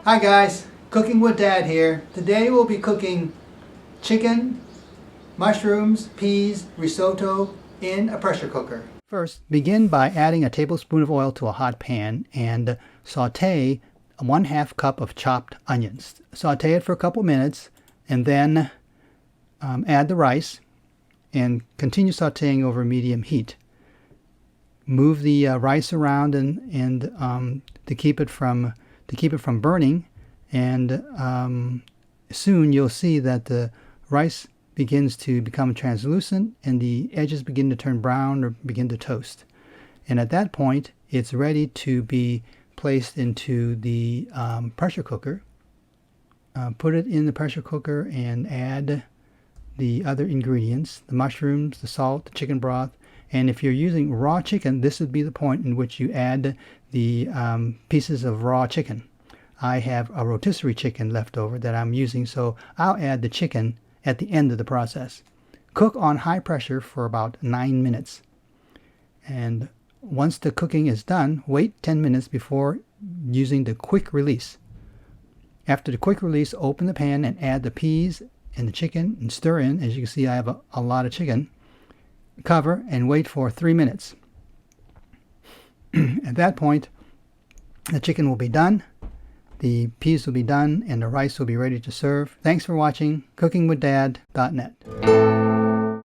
Hi guys, Cooking with Dad here. Today we'll be cooking chicken, mushrooms, peas, risotto in a pressure cooker. First, begin by adding a tablespoon of oil to a hot pan and saute 1/2 cup of chopped onions. Saute it for a couple minutes and then add the rice and continue sauteing over medium heat. Move the rice around and to keep it from burning, and soon you'll see that the rice begins to become translucent and the edges begin to turn brown or begin to toast. And at that point, it's ready to be placed into the pressure cooker. Put it in the pressure cooker and add the other ingredients, the mushrooms, the salt, the chicken broth. And if you're using raw chicken, this would be the point in which you add the pieces of raw chicken. I have a rotisserie chicken left over that I'm using, so I'll add the chicken at the end of the process. Cook on high pressure for about 9 minutes. And once the cooking is done, wait 10 minutes before using the quick release. After the quick release, open the pan and add the peas and the chicken and stir in. As you can see, I have a lot of chicken. Cover and wait for 3 minutes. At that point, the chicken will be done, the peas will be done, and the rice will be ready to serve. Thanks for watching. CookingWithDad.net.